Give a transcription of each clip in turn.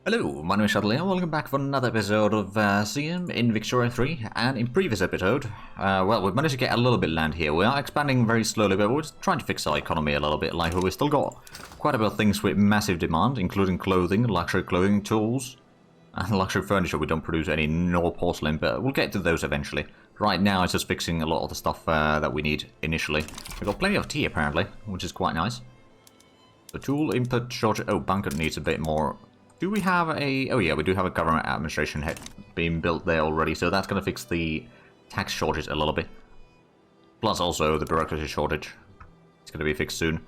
Hello, my name is Shadley and welcome back for another episode of Siam in Victoria 3. And in previous episode, well, we've managed to get a little bit of land here. We are expanding very slowly, but we're just trying to fix our economy a little bit. Like, we've still got quite a bit of things with massive demand, including clothing, luxury clothing, tools, and luxury furniture. We don't produce any nor porcelain, but we'll get to those eventually. Right now, it's just fixing a lot of the stuff that we need initially. We've got plenty of tea, apparently, which is quite nice. The tool input shortage. Oh, bunker needs a bit more. Do we have a... Oh yeah, we do have a government administration head being built there already, so that's going to fix the tax shortage a little bit. Plus also the bureaucracy shortage. It's going to be fixed soon.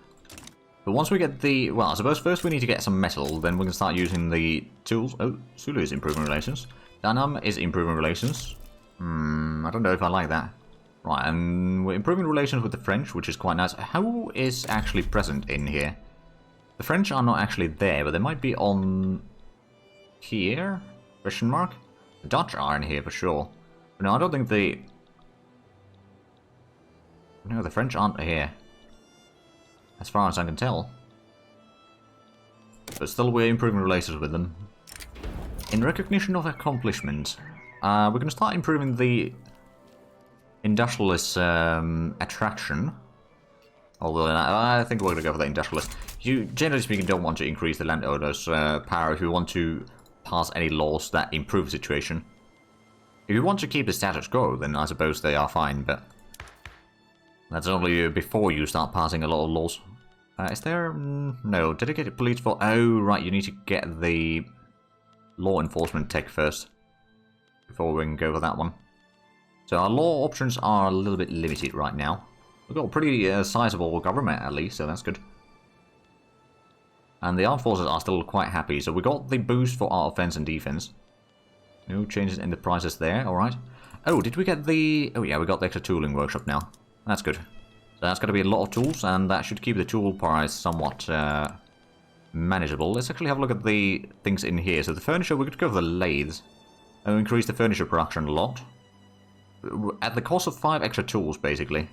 But once we get the... Well, I suppose first we need to get some metal, then we can start using the tools. Oh, Sulu is improving relations. Danam is improving relations. I don't know if I like that. Right, and we're improving relations with the French, which is quite nice. Who is actually present in here? The French are not actually there, but they might be on here? Question mark? The Dutch are in here for sure. But no, I don't think the... No, the French aren't here. As far as I can tell. But still, we're improving relations with them. In recognition of accomplishment, we're going to start improving the industrialist attraction. Although I think we're going to go for the industrialist. You, generally speaking, don't want to increase the landowner's power if you want to pass any laws that improve the situation. If you want to keep the status quo, then I suppose they are fine, but that's only before you start passing a lot of laws. Is there... no, dedicated police for... Oh, right, you need to get the law enforcement tech first before we can go for that one. So our law options are a little bit limited right now. We've got a pretty sizable government at least, so that's good. And the armed forces are still quite happy, so we got the boost for our offense and defense. No changes in the prices there, alright. Oh, did we get the... Oh yeah, we got the extra tooling workshop now. That's good. So that's going to be a lot of tools, and that should keep the tool price somewhat manageable. Let's actually have a look at the things in here. So the furniture, we could go for the lathes. And increase the furniture production a lot. At the cost of 5 extra tools, basically.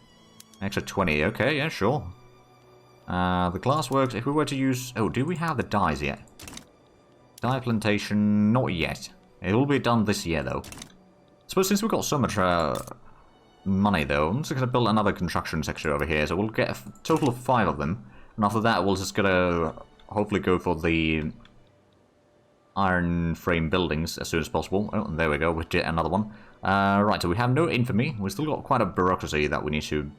Extra 20, okay, yeah, sure. The glass works, if we were to use... Oh, do we have the dyes yet? Dye plantation, not yet. It will be done this year, though. I suppose since we've got so much money, though, I'm just going to build another construction section over here. So we'll get a total of 5 of them. And after that, we'll just gonna hopefully go for the iron frame buildings as soon as possible. Oh, and there we go, we did another one. Right, so we have no infamy. We've still got quite a bureaucracy that we need to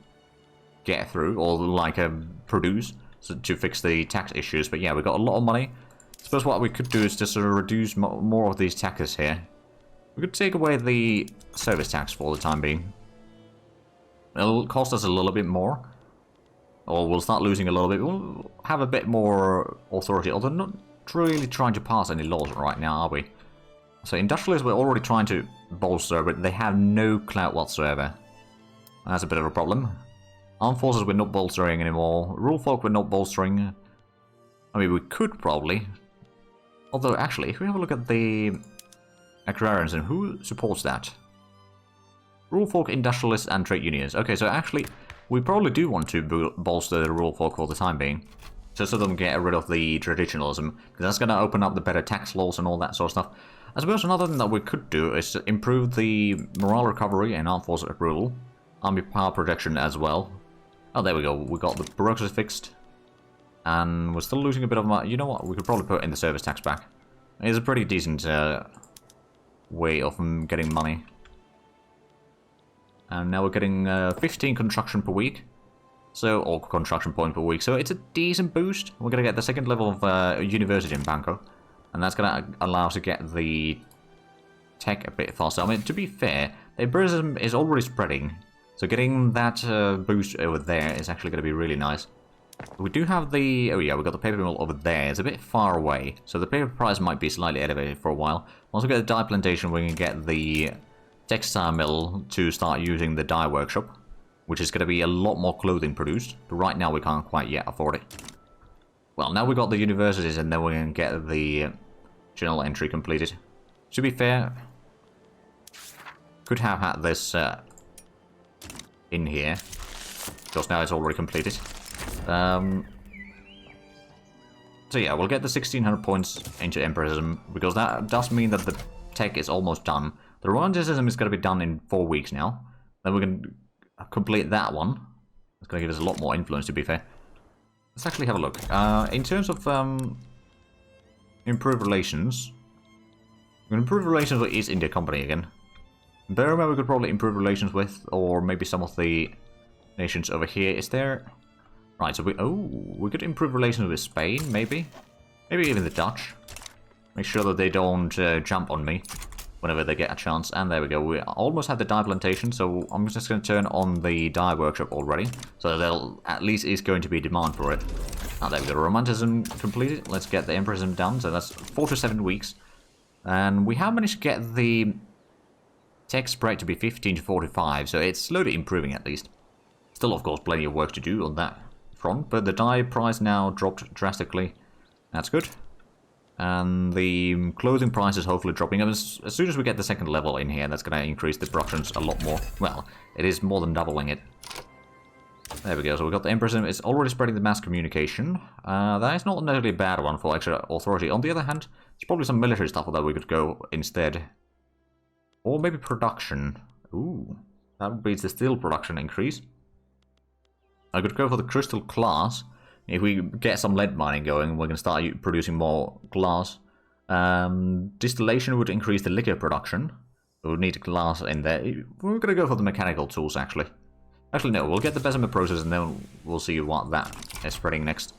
get through, or like produce, so to fix the tax issues. But yeah, we've got a lot of money. I suppose what we could do is just sort of reduce more of these taxes here. We could take away the service tax for the time being. It'll cost us a little bit more, or we'll start losing a little bit. We'll have a bit more authority, although not really trying to pass any laws right now, are we? So industrialists we're already trying to bolster, but they have no clout whatsoever. That's a bit of a problem. Armed forces we're not bolstering anymore. Rule folk we're not bolstering. I mean, we could probably. Although, actually, if we have a look at the agrarians and who supports that? Rule folk, industrialists, and trade unions. Okay, so actually, we probably do want to bolster the rule folk for the time being. Just so they can get rid of the traditionalism. Because that's going to open up the better tax laws and all that sort of stuff. I suppose another thing that we could do is to improve the morale recovery and armed forces rule. Army power projection as well. Oh, there we go. We got the bureaucracy fixed. And we're still losing a bit of money. You know what? We could probably put in the service tax back. It's a pretty decent way of getting money. And now we're getting 15 construction per week. So, or construction points per week. So it's a decent boost. We're going to get the second level of university in Bangkok. And that's going to allow us to get the tech a bit faster. I mean, to be fair, the Buddhism is already spreading. So getting that boost over there is actually going to be really nice. We do have the... Oh yeah, we've got the paper mill over there. It's a bit far away. So the paper price might be slightly elevated for a while. Once we get the dye plantation, we can get the textile mill to start using the dye workshop. Which is going to be a lot more clothing produced. But right now we can't quite yet afford it. Well, now we've got the universities and then we can get the journal entry completed. To be fair, could have had this in here. Because now it's already completed. So yeah, we'll get the 1600 points into Empirism, because that does mean that the tech is almost done. The romanticism is going to be done in 4 weeks now. Then we can complete that one. It's going to give us a lot more influence, to be fair. Let's actually have a look. In terms of improved relations, we can improve relations with East India Company again. Burma we could probably improve relations with, or maybe some of the nations over here. Is there... Right, so we could improve relations with Spain, maybe? Maybe even the Dutch. Make sure that they don't jump on me whenever they get a chance. And there we go, we almost have the dye plantation, so I'm just going to turn on the dye workshop already. So there at least is going to be demand for it. Ah, there we go, Romanticism completed. Let's get the Empirism done, so that's 4 to 7 weeks. And we have managed to get the tech spread to be 15 to 45, so it's slowly improving at least. Still, of course, plenty of work to do on that front, but the dye price now dropped drastically. That's good. And the clothing price is hopefully dropping. As soon as we get the second level in here, that's going to increase the productions a lot more. Well, it is more than doubling it. There we go, so we got the Empirism. It's already spreading the mass communication. That is not necessarily a bad one for extra authority. On the other hand, there's probably some military stuff that we could go instead. Or maybe production. Ooh, that would be the steel production increase. I could go for the crystal glass. If we get some lead mining going, we're going to start producing more glass. Distillation would increase the liquor production. We would need glass in there. We're going to go for the mechanical tools, actually. Actually, no, we'll get the Bessemer process and then we'll see what that is spreading next.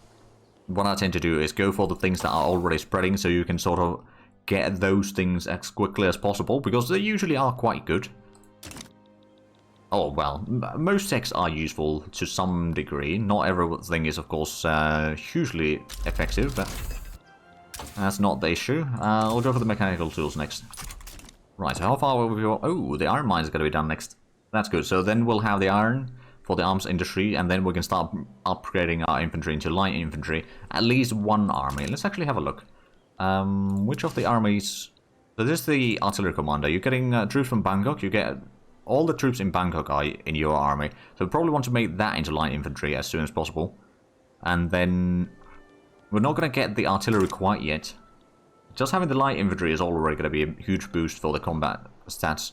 What I tend to do is go for the things that are already spreading, so you can sort of get those things as quickly as possible, because they usually are quite good. Oh, well, most techs are useful to some degree. Not everything is, of course, hugely effective, but that's not the issue. I'll go for the mechanical tools next. Right, so how far will we go? Oh, the iron mine is going to be done next. That's good. So then we'll have the iron for the arms industry, and then we can start upgrading our infantry into light infantry. At least one army. Let's actually have a look. Which of the armies... So this is the artillery commander. You're getting troops from Bangkok. You get... All the troops in Bangkok are in your army, so we probably want to make that into light infantry as soon as possible. And then we're not going to get the artillery quite yet. Just having the light infantry is already going to be a huge boost for the combat stats.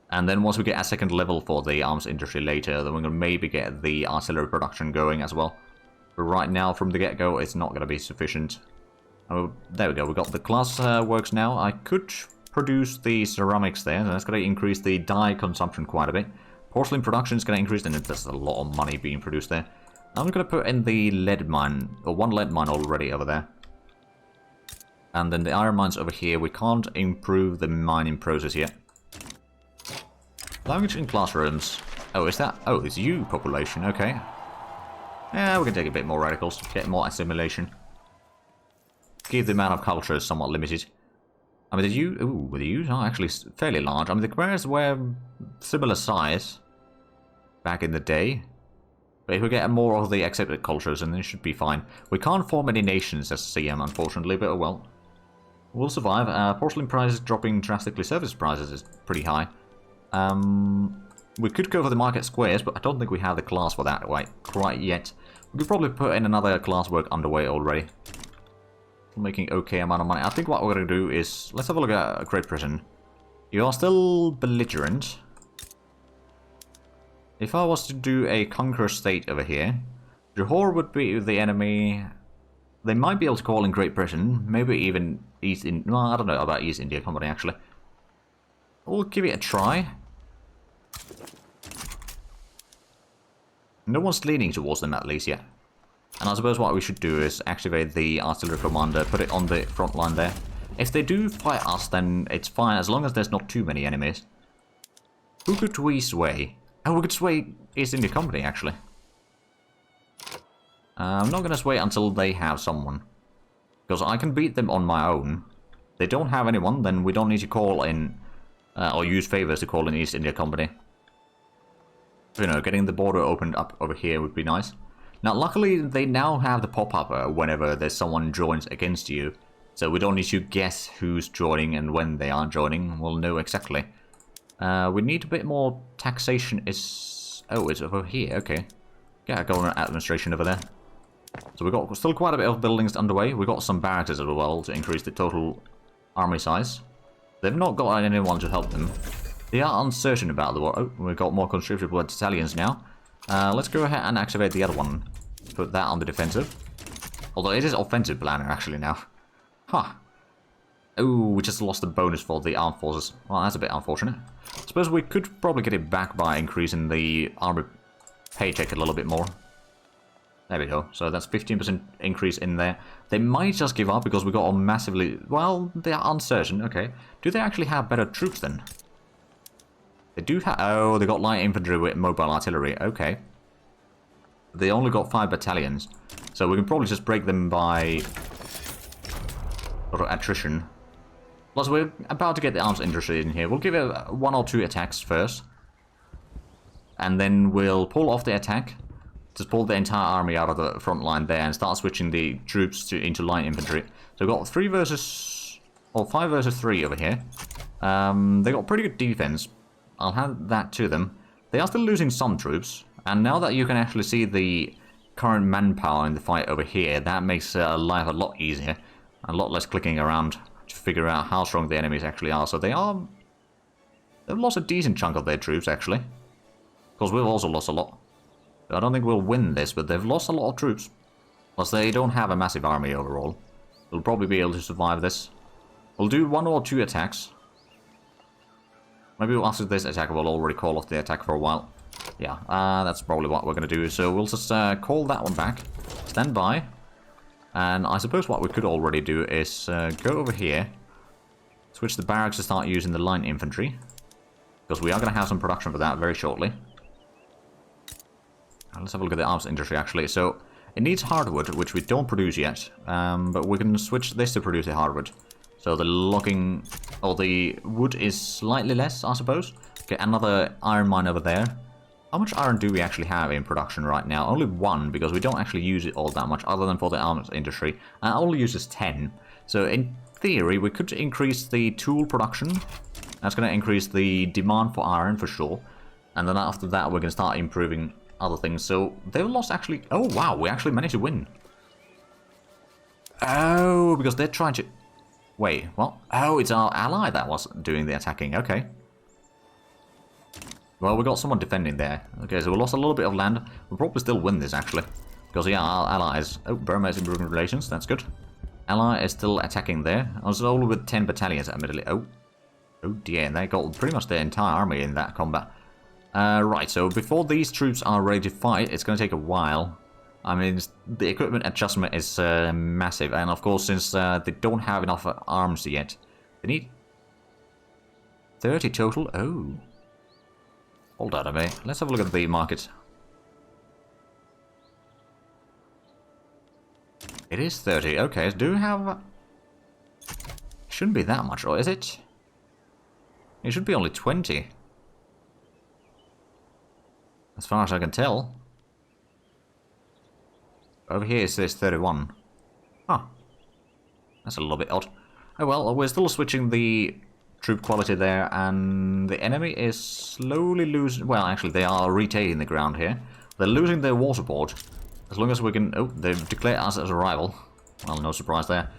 And then once we get a second level for the arms industry later, then we're going to maybe get the artillery production going as well. But right now, from the get-go, it's not going to be sufficient. Oh, there we go, we got the glass works now. I could produce the ceramics there, and that's going to increase the dye consumption quite a bit. Porcelain production is going to increase, and there's a lot of money being produced there. I'm going to put in the lead mine, or one lead mine already over there. And then the iron mines over here, we can't improve the mining process yet. Language in classrooms. Oh, is that? Oh, it's you population, okay. Yeah, we can take a bit more radicals, get more assimilation. Keep the amount of culture somewhat limited. I mean, the U's are actually fairly large. I mean, the Khmers were similar size back in the day. But if we get more of the accepted cultures, then it should be fine. We can't form any nations as Siam, unfortunately, but oh well. We'll survive. Porcelain prices dropping drastically. Service prices is pretty high. We could go for the market squares, but I don't think we have the class for that quite yet. We could probably put in another class work underway already. Making okay amount of money. I think what we're going to do is... Let's have a look at Great Britain. You are still belligerent. If I was to do a conquer state over here, Johor would be the enemy. They might be able to call in Great Britain. Maybe even East India. Well, I don't know about East India Company, actually. We'll give it a try. No one's leaning towards them, at least, yet. And I suppose what we should do is activate the artillery commander, put it on the front line there. If they do fight us, then it's fine, as long as there's not too many enemies. Who could we sway? Oh, we could sway East India Company, actually. I'm not going to sway until they have someone. Because I can beat them on my own. If they don't have anyone, then we don't need to call in, or use favors to call in East India Company. You know, getting the border opened up over here would be nice. Now, luckily, they now have the pop-up whenever there's someone joins against you. So we don't need to guess who's joining and when they are joining. We'll know exactly. We need a bit more taxation. Oh, it's over here. Okay. Yeah, government administration over there. So we've got still quite a bit of buildings underway. We've got some barracks as well to increase the total army size. They've not got anyone to help them. They are uncertain about the war. Oh, we've got more conscripted battalions now. Let's go ahead and activate the other one. Put that on the defensive. Although it is offensive planner actually now. Huh. Oh, we just lost the bonus for the armed forces. Well, that's a bit unfortunate. I suppose we could probably get it back by increasing the army paycheck a little bit more. There we go. So that's 15% increase in there. They might just give up because we got a massively... Well, they are uncertain. Okay. Do they actually have better troops then? They do have... Oh, they got light infantry with mobile artillery. Okay. They only got 5 battalions. So we can probably just break them by... sort of attrition. Plus, we're about to get the arms industry in here. We'll give it 1 or 2 attacks first. And then we'll pull off the attack. Just pull the entire army out of the front line there and start switching the troops into light infantry. So we've got 5 versus 3 over here. They got pretty good defense. I'll hand that to them. They are still losing some troops. And now that you can actually see the current manpower in the fight over here, that makes life a lot easier. A lot less clicking around to figure out how strong the enemies actually are. So they've lost a decent chunk of their troops actually. Of course, we've also lost a lot. I don't think we'll win this, but they've lost a lot of troops. Plus, they don't have a massive army overall. We'll probably be able to survive this. We'll do 1 or 2 attacks. Maybe after this attack, we'll already call off the attack for a while. Yeah, that's probably what we're going to do. So we'll just call that one back. Stand by. And I suppose what we could already do is go over here. Switch the barracks to start using the line infantry. Because we are going to have some production for that very shortly. Let's have a look at the arms industry actually. So it needs hardwood, which we don't produce yet. But we can switch this to produce the hardwood. So the logging, or the wood is slightly less, I suppose. Okay, another iron mine over there. How much iron do we actually have in production right now? Only 1, because we don't actually use it all that much, other than for the arms industry. And it only uses 10. So in theory, we could increase the tool production. That's going to increase the demand for iron, for sure. And then after that, we're going to start improving other things. So they've lost actually... Oh, wow, we actually managed to win. Oh, because they're trying to... Wait, what? Oh, it's our ally that was doing the attacking. Okay. Well, we got someone defending there. Okay, so we lost a little bit of land. We'll probably still win this, actually. Because, yeah, our allies... Oh, Burma is improving relations. That's good. Ally is still attacking there. I was only with 10 battalions, admittedly. Oh. Oh, dear. They got pretty much their entire army in that combat. Right, so before these troops are ready to fight, it's going to take a while. I mean, the equipment adjustment is massive. And, of course, since they don't have enough arms yet, they need 30 total. Oh. Hold on a minute. Let's have a look at the market. It is 30. Okay, do we have... Shouldn't be that much, or is it? It should be only 20. As far as I can tell. Over here it says 31. Huh. That's a little bit odd. Oh well, we're still switching the troop quality there, and the enemy is slowly losing... Well, actually, they are retaking the ground here. They're losing their war support. As long as we can... Oh, they've declared us as a rival. Well, no surprise there.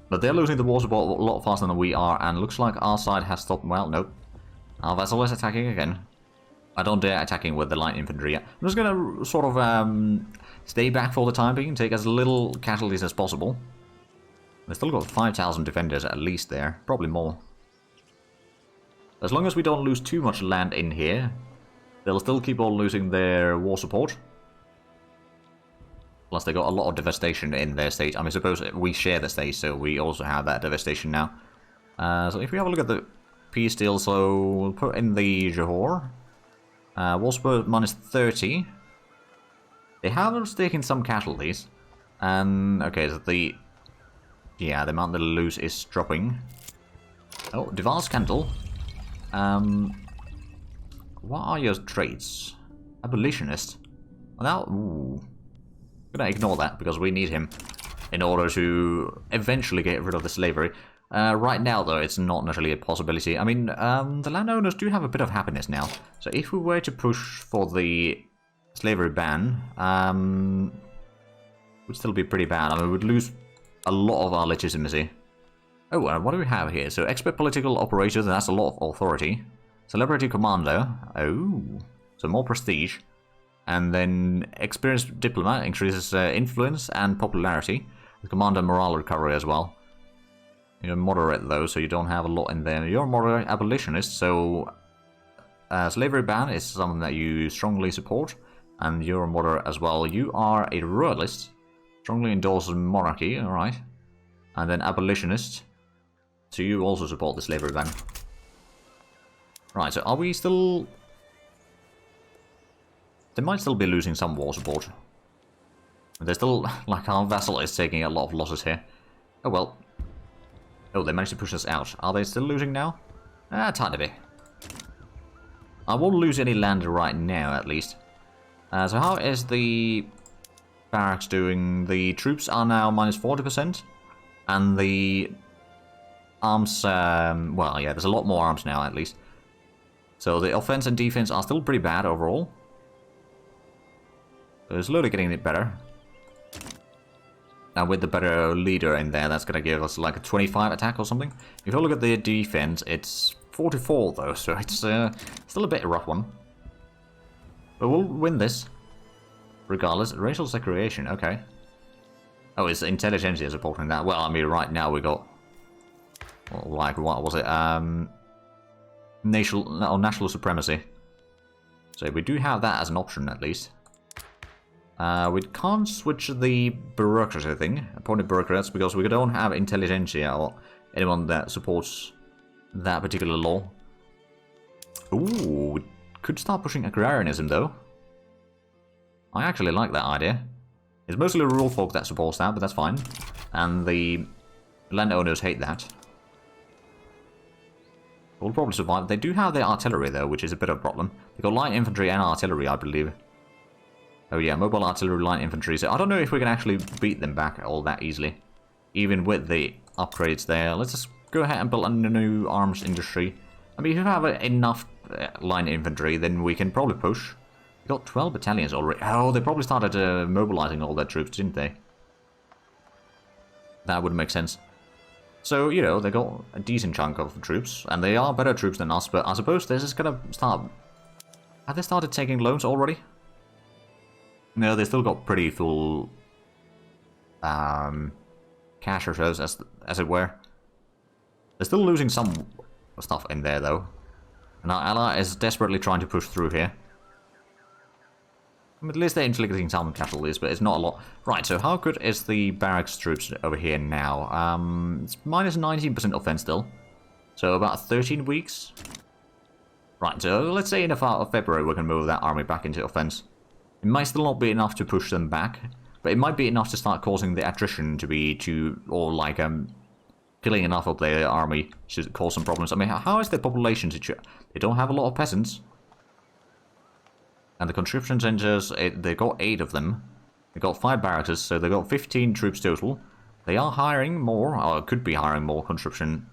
But they're losing the war support a lot faster than we are, and looks like our side has stopped... Well, nope. Our vessel is attacking again. I don't dare attacking with the light infantry yet. I'm just going to sort of stay back for the time being, take as little casualties as possible. They've still got 5,000 defenders at least there, probably more. As long as we don't lose too much land in here, they'll still keep on losing their war support. Plus they got a lot of devastation in their state. I mean, suppose we share the state, so we also have that devastation now. So if we have a look at the peace deal, so we'll put in the Johor. War support minus 30. They have taken some casualties. And, okay, so the... Yeah, the amount they lose is dropping. Oh, Deval's Candle. What are your traits? Abolitionist. Well, ooh. I'm gonna ignore that because we need him in order to eventually get rid of the slavery. Right now, though, it's not necessarily a possibility. I mean, the landowners do have a bit of happiness now. So if we were to push for the slavery ban, Would still be pretty bad. I mean, we would lose a lot of our legitimacy. Oh, what do we have here? So, expert political operator, that's a lot of authority. Celebrity commander. Oh, so more prestige. And then experienced diplomat increases influence and popularity. The commander morale recovery as well. You're moderate though, so you don't have a lot in there. You're a moderate abolitionist, so slavery ban is something that you strongly support. And you're a moderate as well. You are a royalist. Strongly endorses monarchy, alright. And then abolitionist. So you also support the slavery ban. Right, so are we still... They might still be losing some war support. They're still... Like, our vassal is taking a lot of losses here. Oh, well. Oh, they managed to push us out. Are they still losing now? Tiny bit. I won't lose any land right now, at least. So how is the barracks doing? The troops are now minus 40%. And the arms... well, yeah, there's a lot more arms now, at least. So the offense and defense are still pretty bad overall. So it's slowly getting it better. And with the better leader in there, that's going to give us like a 25 attack or something. If you look at the defense, it's 44 though, so it's still a bit of a rough one. But we'll win this. Regardless. Racial segregation, okay. Oh, it's intelligentsia supporting that. Well, I mean, right now we got... Well, like, what was it? National supremacy. So we do have that as an option, at least. We can't switch the bureaucracy thing, appointed bureaucrats, because we don't have intelligentsia or anyone that supports that particular law. Ooh, we could start pushing agrarianism, though. I actually like that idea. It's mostly rural folk that supports that, but that's fine. And the landowners hate that. We'll probably survive. They do have their artillery, though, which is a bit of a problem. They've got light infantry and artillery, I believe. Oh yeah, mobile artillery, light infantry. So I don't know if we can actually beat them back all that easily. Even with the upgrades there. Let's just go ahead and build a new arms industry. I mean, if you have enough line infantry, then we can probably push. We got 12 battalions already. Oh, they probably started mobilizing all their troops, didn't they? That would make sense. So, you know, they got a decent chunk of troops. And they are better troops than us, but I suppose this is gonna start... Have they started taking loans already? No, they still got pretty full cash reserves, as it were. They're still losing some stuff in there, though. And our ally is desperately trying to push through here. I mean, at least they're inflicting some casualties, but it's not a lot. Right, so how good is the barracks troops over here now? It's minus 19% offense still. So about 13 weeks. Right, so let's say in February we can move that army back into offense. It might still not be enough to push them back, but it might be enough to start causing the attrition to be or like killing enough of their army to cause some problems. I mean, how is their population situation? They don't have a lot of peasants. And the conscription centers, they got 8 of them. They got 5 barracks, so they got 15 troops total. They are hiring more, or could be hiring more conscription.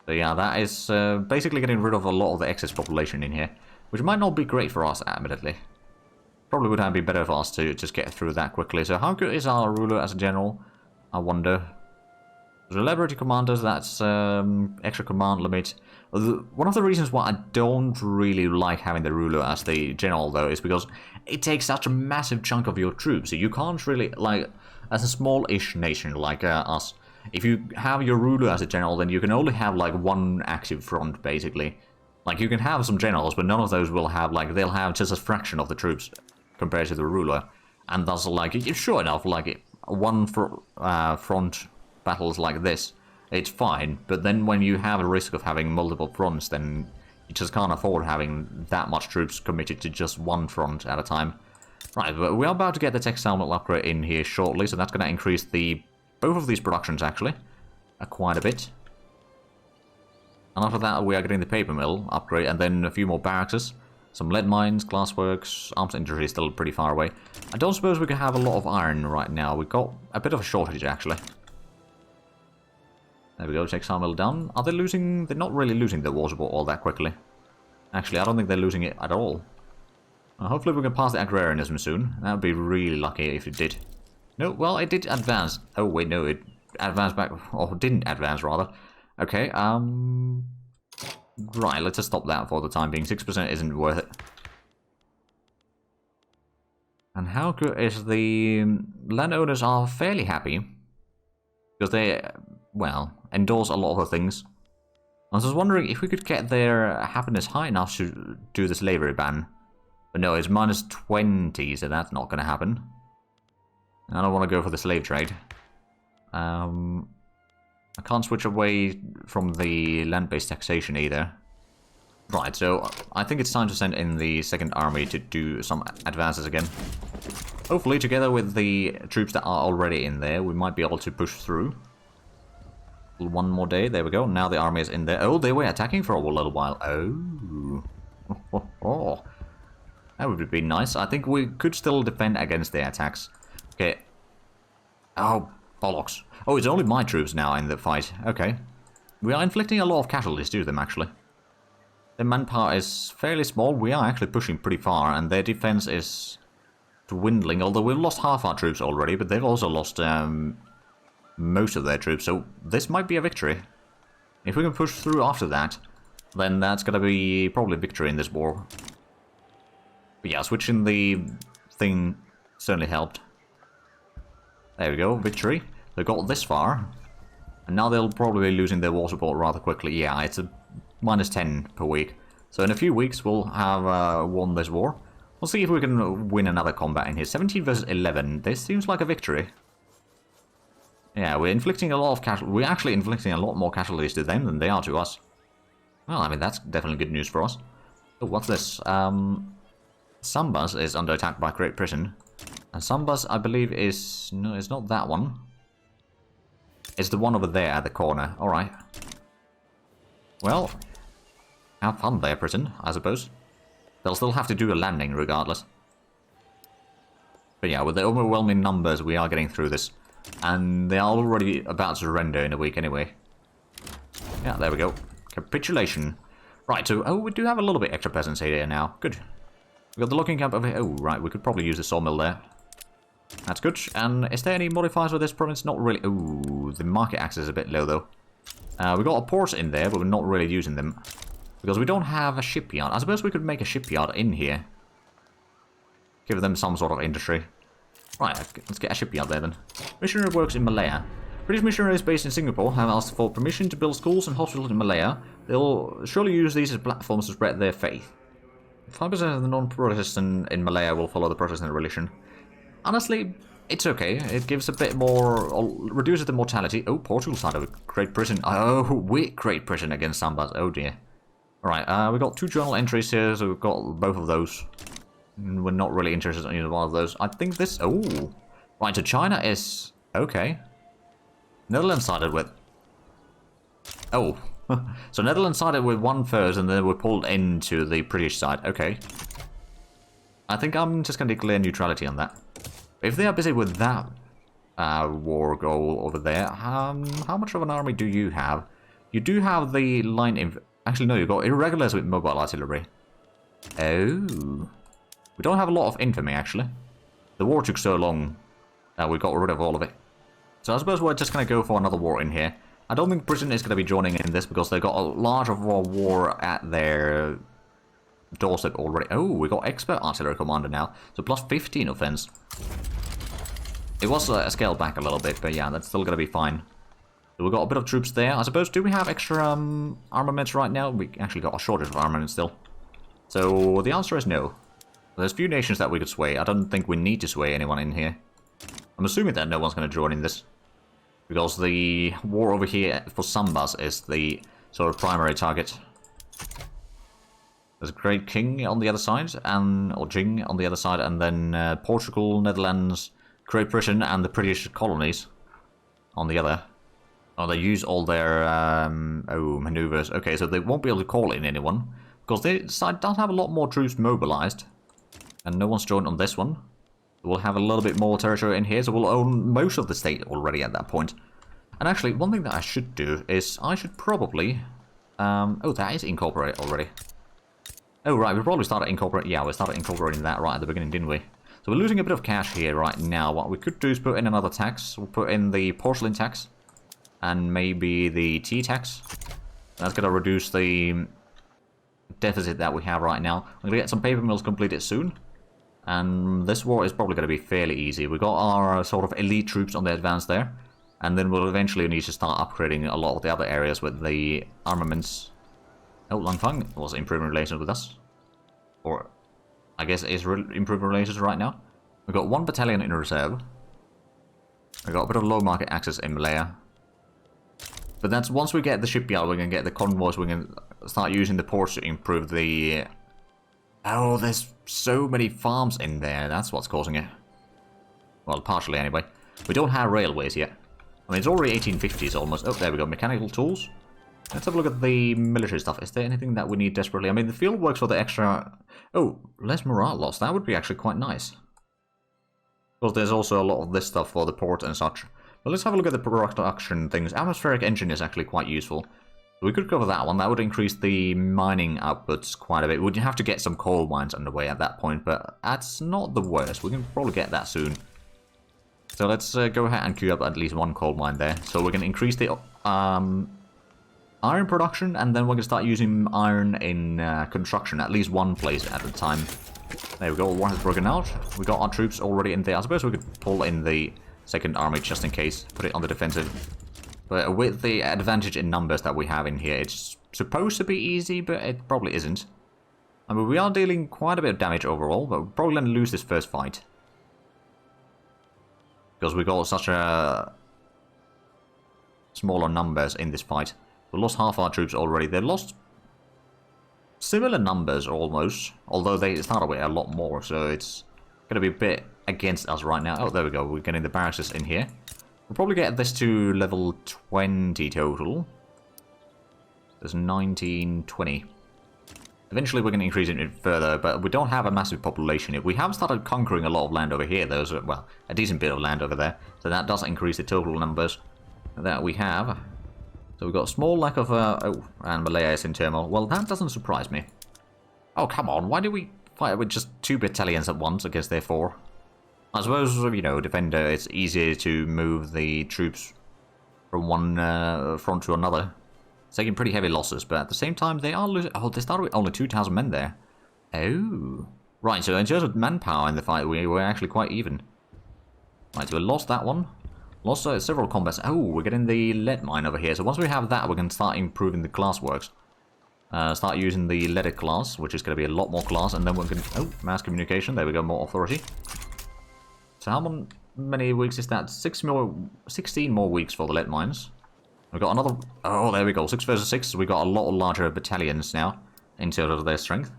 So yeah, that is basically getting rid of a lot of the excess population in here, which might not be great for us, admittedly. Probably would have been better for us to just get through that quickly. So how good is our ruler as a general? I wonder. Celebrity commanders, that's extra command limit. One of the reasons why I don't really like having the ruler as the general, though, is because it takes such a massive chunk of your troops. So you can't really, like, as a small-ish nation like us, if you have your ruler as a general, then you can only have, like, one active front, basically. Like, you can have some generals, but none of those will have, like, they'll have just a fraction of the troops compared to the ruler. And thus, like, sure enough, like, one front battles like this, it's fine. But then when you have a risk of having multiple fronts, then you just can't afford having that much troops committed to just one front at a time. Right, but we're about to get the textile mill upgrade in here shortly, so that's going to increase both of these productions, actually, quite a bit. And after that, we are getting the paper mill upgrade, and then a few more barracks. Some lead mines, glassworks, arms industry is still pretty far away. I don't suppose we can have a lot of iron right now. We've got a bit of a shortage, actually. There we go, textile mill done. Are they losing... They're not really losing the war support all that quickly. Actually, I don't think they're losing it at all. Hopefully we can pass the agrarianism soon. That would be really lucky if it did. No, well, it did advance. Oh, wait, no, it advanced back. Or didn't advance, rather. Okay, right, let's just stop that for the time being. 6% isn't worth it. And how good is the landowners are fairly happy. Because they, well, endorse a lot of the things. I was just wondering if we could get their happiness high enough to do the slavery ban. But no, it's minus 20, so that's not going to happen. I don't want to go for the slave trade. I can't switch away from the land-based taxation either. Right, so I think it's time to send in the second army to do some advances again. Hopefully, together with the troops that are already in there, we might be able to push through. One more day, there we go. Now the army is in there. Oh, they were attacking for a little while. Oh. Oh. That would be nice. I think we could still defend against their attacks. Okay. Oh, bollocks. Oh, it's only my troops now in the fight. Okay. We are inflicting a lot of casualties to them, actually. Their manpower is fairly small. We are actually pushing pretty far, and their defense is dwindling. Although we've lost half our troops already, but they've also lost most of their troops. So this might be a victory. If we can push through after that, then that's going to be probably victory in this war. But yeah, switching the thing certainly helped. There we go, victory. They got this far. And now they'll probably be losing their war support rather quickly. Yeah, it's a minus 10 per week. So in a few weeks we'll have won this war. We'll see if we can win another combat in here. 17 versus 11. This seems like a victory. Yeah, we're inflicting a lot of casualties. We're actually inflicting a lot more casualties to them than they are to us. Well, I mean, that's definitely good news for us. Oh, what's this? Sambas is under attack by Great Britain. And Sambas, I believe, is... No, it's not that one. It's the one over there at the corner. Alright. Well, have fun there, Britain, I suppose. They'll still have to do a landing regardless. But yeah, with the overwhelming numbers, we are getting through this. And they are already about to surrender in a week anyway. Yeah, there we go. Capitulation. Right, so, oh, we do have a little bit extra peasants here now. Good. We've got the logging camp over here. Oh, right, we could probably use the sawmill there. That's good. And is there any modifiers for this province? Not really. Ooh, the market access is a bit low, though. We've got a port in there, but we're not really using them. Because we don't have a shipyard. I suppose we could make a shipyard in here. Give them some sort of industry. Right, let's get a shipyard there, then. Missionary works in Malaya. British missionaries based in Singapore have asked for permission to build schools and hospitals in Malaya. They'll surely use these as platforms to spread their faith. 5% of the non-Protestant in Malaya will follow the Protestant religion. Honestly, it's okay. It gives a bit more... reduces the mortality. Oh, Portugal side of Great Britain. Oh, with Great Britain against Sambas. Oh, dear. Alright, we've got 2 journal entries here, so we've got both of those. We're not really interested in either one of those. I think this... Oh! Right, so China is... Okay. Netherlands sided with... Oh. So Netherlands sided with one first, and then we're pulled into the British side. Okay. I think I'm just going to declare neutrality on that. If they are busy with that war goal over there, how much of an army do you have? You do have the line... Actually, no, you've got irregulars with mobile artillery. Oh. We don't have a lot of infantry, actually. The war took so long that we got rid of all of it. So I suppose we're just going to go for another war in here. I don't think Britain is going to be joining in this because they've got a large of a war at their doorstep already. Oh, we got expert artillery commander now. So plus 15 offense. It was scaled back a little bit, but yeah, that's still going to be fine. So we've got a bit of troops there. I suppose, do we have extra armaments right now? We actually got a shortage of armament still. So the answer is no. There's a few nations that we could sway. I don't think we need to sway anyone in here. I'm assuming that no one's going to join in this. Because the war over here for Sambas is the sort of primary target. There's a Great King on the other side, or Jing on the other side, and then Portugal, Netherlands, Great Britain, and the British colonies on the other. Oh, they use all their maneuvers. Okay, so they won't be able to call in anyone. Because this side does have a lot more troops mobilized. And no one's joined on this one. We'll have a little bit more territory in here, so we'll own most of the state already at that point. And actually, one thing that I should do is I should probably... oh, that is incorporated already. Oh, right, we probably started incorporating... Yeah, we started incorporating that right at the beginning, didn't we? So we're losing a bit of cash here right now. What we could do is put in another tax. We'll put in the porcelain tax. And maybe the tea tax. That's going to reduce the deficit that we have right now. We're going to get some paper mills completed soon. And this war is probably going to be fairly easy. We got our sort of elite troops on the advance there. And then we'll eventually need to start upgrading a lot of the other areas with the armaments. Oh, Langfang was improving relations with us. Or, I guess it is improving relations right now. We've got 1 battalion in reserve. We've got a bit of low market access in Malaya. But that's once we get the shipyard, we're going to get the convoys, we're going to start using the ports to improve the... Oh, there's so many farms in there, that's what's causing it. Well, partially anyway. We don't have railways yet. I mean, it's already 1850s almost. Oh, there we go, mechanical tools. Let's have a look at the military stuff. Is there anything that we need desperately? I mean, the field works for the extra... Oh, less morale loss. That would be actually quite nice. Because there's also a lot of this stuff for the port and such. But let's have a look at the production things. Atmospheric engine is actually quite useful. We could cover that one. That would increase the mining outputs quite a bit. We'd have to get some coal mines underway at that point, but that's not the worst. We can probably get that soon. So let's go ahead and queue up at least 1 coal mine there. So we're going to increase the iron production, and then we're going to start using iron in construction, at least 1 place at a time. There we go, one has broken out. We got our troops already in there. I suppose we could pull in the 2nd army just in case, put it on the defensive. But with the advantage in numbers that we have in here, it's supposed to be easy, but it probably isn't. I mean, we are dealing quite a bit of damage overall, but we're probably going to lose this first fight. Because we got such a smaller numbers in this fight. We lost half our troops already. They lost similar numbers almost, although they started with a lot more, so it's going to be a bit against us right now. Oh, there we go. We're getting the barracks in here. We'll probably get this to level 20 total. There's 19, 20. Eventually we're going to increase it further, but we don't have a massive population yet. We have started conquering a lot of land over here, though, so, well, a decent bit of land over there. So that does increase the total numbers that we have. So we've got a small lack of... oh, and Malaya is in turmoil. Well, that doesn't surprise me. Oh, come on. Why do we fight with just 2 battalions at once against their 4? I suppose, you know, Defender, it's easier to move the troops from one front to another. It's taking pretty heavy losses, but at the same time, they are losing... Oh, they started with only 2,000 men there. Oh. Right, so in terms of manpower in the fight, we were actually quite even. Right, so we lost that one. Lost several combats. Oh, we're getting the lead mine over here. So once we have that, we can start improving the class works. Start using the leaded class, which is going to be a lot more class, and then we're going to... Oh, mass communication. There we go, more authority. So how many weeks is that? 16 more weeks for the lead mines. We've got another... Oh, there we go. 6 versus 6. We got a lot larger battalions now in terms of their strength.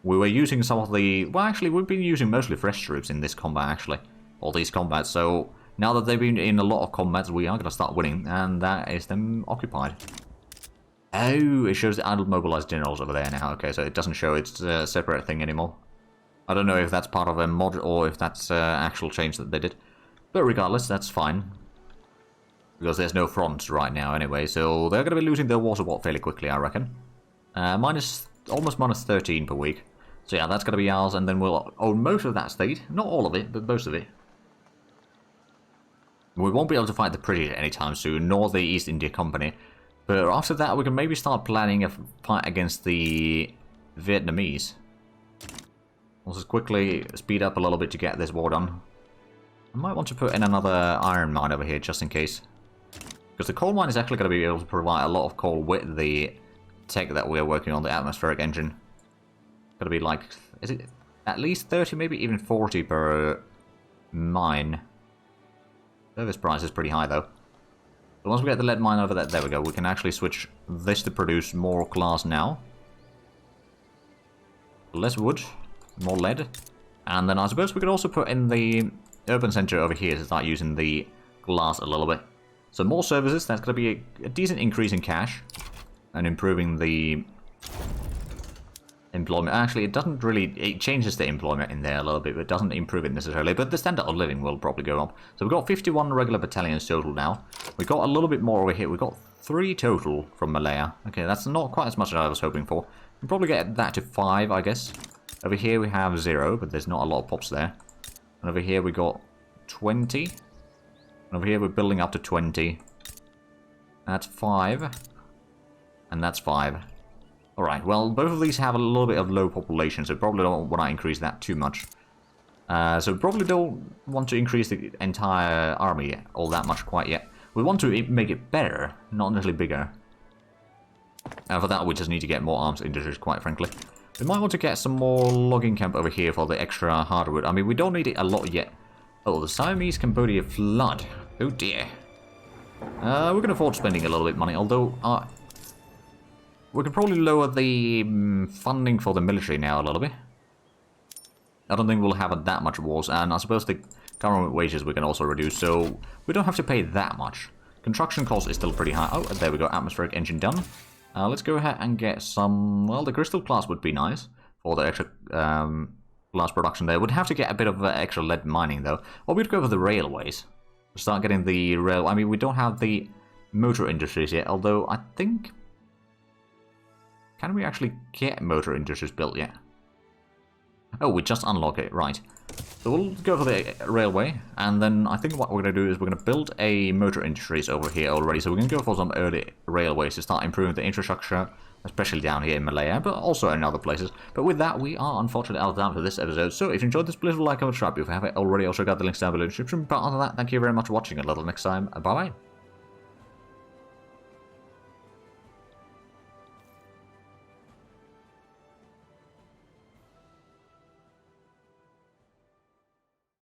We were using some of the... Well, actually, we've been using mostly fresh troops in this combat, actually. All these combats. So now that they've been in a lot of combats, we are going to start winning. And that is them occupied. Oh, it shows the idle mobilized generals over there now. Okay, so it doesn't show it's a separate thing anymore. I don't know if that's part of a mod or if that's actual change that they did. But regardless, that's fine. Because there's no fronts right now anyway, so they're going to be losing their war support fairly quickly, I reckon. Almost minus 13 per week. So yeah, that's going to be ours, and then we'll own most of that state. Not all of it, but most of it. We won't be able to fight the British anytime soon, nor the East India Company. But after that, we can maybe start planning a fight against the Vietnamese. Let's just quickly speed up a little bit to get this war done. I might want to put in another iron mine over here, just in case. Because the coal mine is actually going to be able to provide a lot of coal with the tech that we're working on, the atmospheric engine. Going to be like, is it at least 30, maybe even 40 per mine. Service price is pretty high, though. But once we get the lead mine over there we go. We can actually switch this to produce more glass now. Less wood, more lead. And then I suppose we could also put in the urban center over here to start using the glass a little bit. So more services, that's going to be a decent increase in cash. And improving the employment. Actually, it doesn't really... It changes the employment in there a little bit, but it doesn't improve it necessarily. But the standard of living will probably go up. So we've got 51 regular battalions total now. We got a little bit more over here. We've got 3 total from Malaya. Okay, that's not quite as much as I was hoping for. We'll probably get that to 5, I guess. Over here we have 0, but there's not a lot of pops there. And over here we got 20. And over here we're building up to 20. That's 5. And that's 5. Alright, well, both of these have a little bit of low population, so probably don't want to increase that too much. So probably don't want to increase the entire army all that much quite yet. We want to make it better, not necessarily bigger. And for that we just need to get more arms industries, quite frankly. We might want to get some more logging camp over here for the extra hardwood. I mean, we don't need it a lot yet. Oh, the Siamese Cambodia flood. Oh dear. We can afford spending a little bit of money, although we can probably lower the funding for the military now a little bit. I don't think we'll have that much wars, and I suppose the government wages we can also reduce, so we don't have to pay that much. Construction cost is still pretty high. Oh, there we go, atmospheric engine done. Let's go ahead and get some, well, the crystal class would be nice for the extra glass production there. We'd have to get a bit of extra lead mining though, or we'd go for the railways. Start getting the rail, I mean, we don't have the motor industries yet, although I think, can we actually get motor industries built yet? Oh, we just unlock it, right. So we'll go for the railway, and then I think what we're going to do is we're going to build a motor industries over here already. So we're going to go for some early railways to start improving the infrastructure, especially down here in Malaya, but also in other places. But with that, we are unfortunately out of time for this episode. So if you enjoyed this, please like, comment, subscribe if you haven't already. Also got the links down below in the description. But other than that, thank you very much for watching. Until next time, bye-bye.